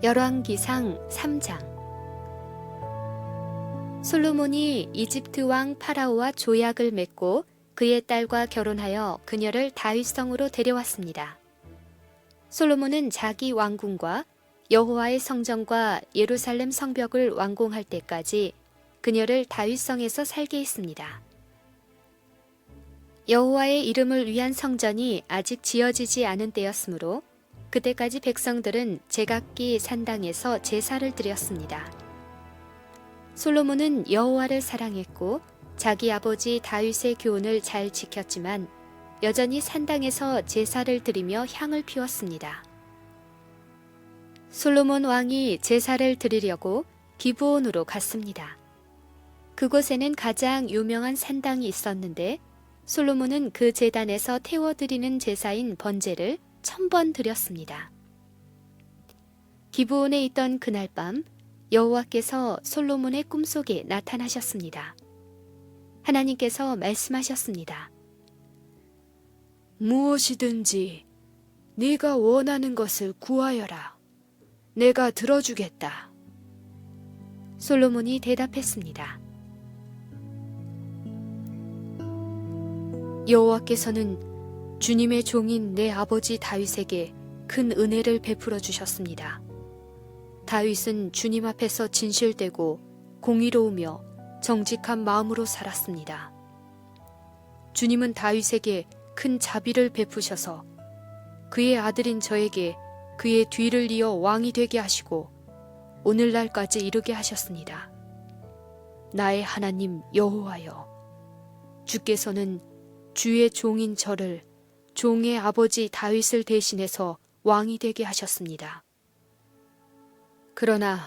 열왕기상 3장. 솔로몬이 이집트 왕 파라오와 조약을 맺고 그의 딸과 결혼하여 그녀를 다윗성으로 데려왔습니다. 솔로몬은 자기 왕궁과 여호와의 성전과 예루살렘 성벽을 완공할 때까지 그녀를 다윗성에서 살게 했습니다. 여호와의 이름을 위한 성전이 아직 지어지지 않은 때였으므로 그때까지 백성들은 제각기 산당에서 제사를 드렸습니다. 솔로몬은 여호와를 사랑했고 자기 아버지 다윗의 교훈을 잘 지켰지만 여전히 산당에서 제사를 드리며 향을 피웠습니다. 솔로몬 왕이 제사를 드리려고 기브온으로 갔습니다. 그곳에는 가장 유명한 산당이 있었는데 솔로몬은 그 제단에서 태워드리는 제사인 번제를 1000번 드렸습니다. 기브온에 있던 그날 밤 여호와께서 솔로몬의 꿈속에 나타나셨습니다. 하나님께서 말씀하셨습니다. 무엇이든지 네가 원하는 것을 구하여라. 내가 들어주겠다. 솔로몬이 대답했습니다. 여호와께서는 주님의 종인 내 아버지 다윗에게 큰 은혜를 베풀어 주셨습니다. 다윗은 주님 앞에서 진실되고 공의로우며 정직한 마음으로 살았습니다. 주님은 다윗에게 큰 자비를 베푸셔서 그의 아들인 저에게 그의 뒤를 이어 왕이 되게 하시고 오늘날까지 이르게 하셨습니다. 나의 하나님 여호와여, 주께서는 주의 종인 저를 종의 아버지 다윗을 대신해서 왕이 되게 하셨습니다. 그러나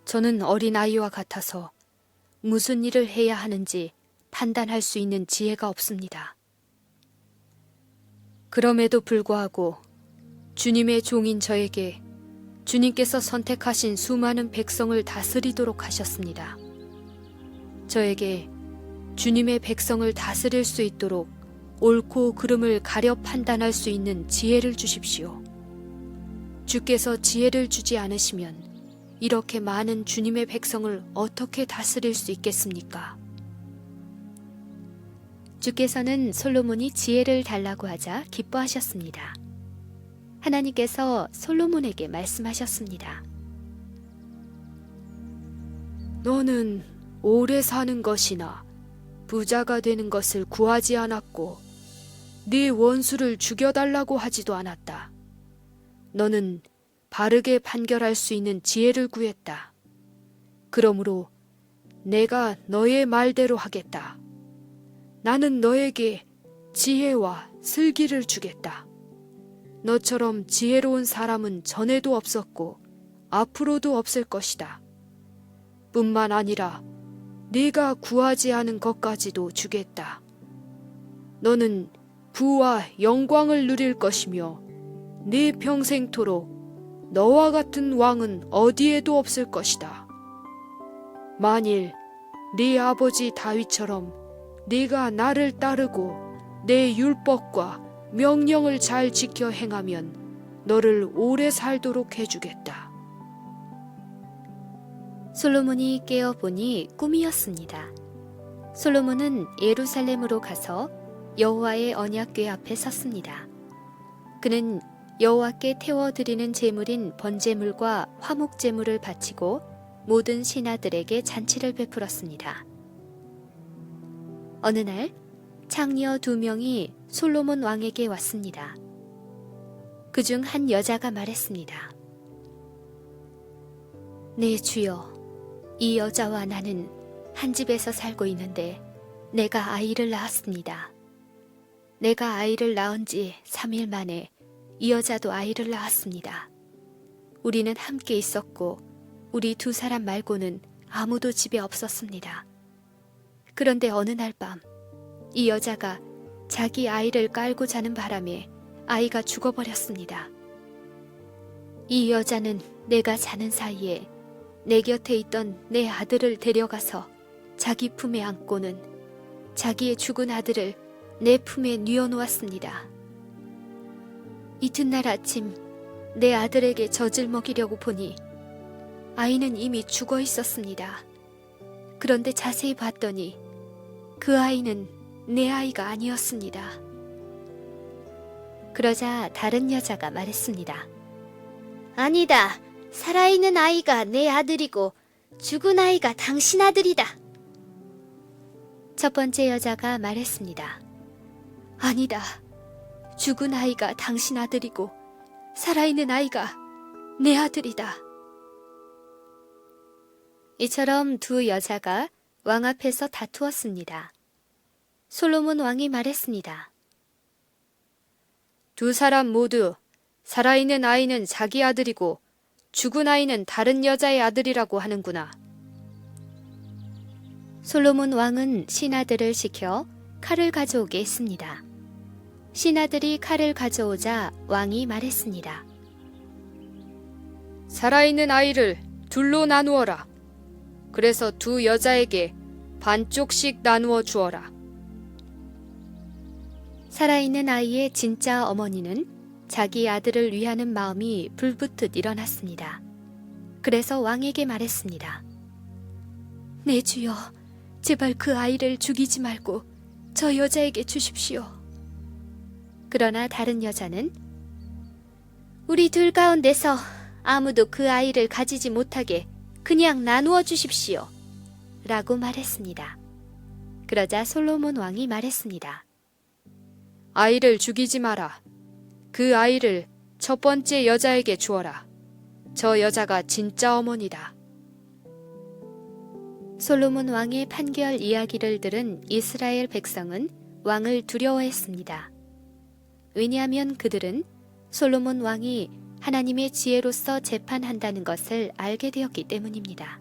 저는 어린아이와 같아서 무슨 일을 해야 하는지 판단할 수 있는 지혜가 없습니다. 그럼에도 불구하고 주님의 종인 저에게 주님께서 선택하신 수많은 백성을 다스리도록 하셨습니다. 저에게 주님의 백성을 다스릴 수 있도록 옳고 그름을 가려 판단할 수 있는 지혜를 주십시오. 주께서 지혜를 주지 않으시면 이렇게 많은 주님의 백성을 어떻게 다스릴 수 있겠습니까? 주께서는 솔로몬이 지혜를 달라고 하자 기뻐하셨습니다. 하나님께서 솔로몬에게 말씀하셨습니다. 너는 오래 사는 것이나 부자가 되는 것을 구하지 않았고 네 원수를 죽여달라고 하지도 않았다. 너는 바르게 판결할 수 있는 지혜를 구했다. 그러므로 내가 너의 말대로 하겠다. 나는 너에게 지혜와 슬기를 주겠다. 너처럼 지혜로운 사람은 전에도 없었고 앞으로도 없을 것이다. 뿐만 아니라 네가 구하지 않은 것까지도 주겠다. 너는 부와 영광을 누릴 것이며 네 평생토록 너와 같은 왕은 어디에도 없을 것이다. 만일 네 아버지 다윗처럼 네가 나를 따르고 내 율법과 명령을 잘 지켜 행하면 너를 오래 살도록 해주겠다. 솔로몬이 깨어보니 꿈이었습니다. 솔로몬은 예루살렘으로 가서 여호와의 언약궤 앞에 섰습니다. 그는 여호와께 태워드리는 제물인 번제물과 화목제물을 바치고 모든 신하들에게 잔치를 베풀었습니다. 어느 날 창녀 2명이 솔로몬 왕에게 왔습니다. 그중 한 여자가 말했습니다. 네 주여, 이 여자와 나는 한 집에서 살고 있는데 내가 아이를 낳았습니다. 내가 아이를 낳은 지 3일 만에 이 여자도 아이를 낳았습니다. 우리는 함께 있었고 우리 2사람 말고는 아무도 집에 없었습니다. 그런데 어느 날 밤 이 여자가 자기 아이를 깔고 자는 바람에 아이가 죽어버렸습니다. 이 여자는 내가 자는 사이에 내 곁에 있던 내 아들을 데려가서 자기 품에 안고는 자기의 죽은 아들을 내 품에 뉘어놓았습니다. 이튿날 아침 내 아들에게 젖을 먹이려고 보니 아이는 이미 죽어 있었습니다. 그런데 자세히 봤더니 그 아이는 내 아이가 아니었습니다. 그러자 다른 여자가 말했습니다. 아니다. 살아있는 아이가 내 아들이고 죽은 아이가 당신 아들이다. 첫 번째 여자가 말했습니다. 아니다. 죽은 아이가 당신 아들이고 살아있는 아이가 내 아들이다. 이처럼 두 여자가 왕 앞에서 다투었습니다. 솔로몬 왕이 말했습니다. 두 사람 모두 살아있는 아이는 자기 아들이고 죽은 아이는 다른 여자의 아들이라고 하는구나. 솔로몬 왕은 신하들을 시켜 칼을 가져오게 했습니다. 신하들이 칼을 가져오자 왕이 말했습니다. 살아있는 아이를 둘로 나누어라. 그래서 두 여자에게 반쪽씩 나누어 주어라. 살아있는 아이의 진짜 어머니는 자기 아들을 위하는 마음이 불붙듯 일어났습니다. 그래서 왕에게 말했습니다. 내 주여, 제발 그 아이를 죽이지 말고 저 여자에게 주십시오. 그러나 다른 여자는 우리 둘 가운데서 아무도 그 아이를 가지지 못하게 그냥 나누어 주십시오. 라고 말했습니다. 그러자 솔로몬 왕이 말했습니다. 아이를 죽이지 마라. 그 아이를 첫 번째 여자에게 주어라. 저 여자가 진짜 어머니다. 솔로몬 왕의 판결 이야기를 들은 이스라엘 백성은 왕을 두려워했습니다. 왜냐하면 그들은 솔로몬 왕이 하나님의 지혜로서 재판한다는 것을 알게 되었기 때문입니다.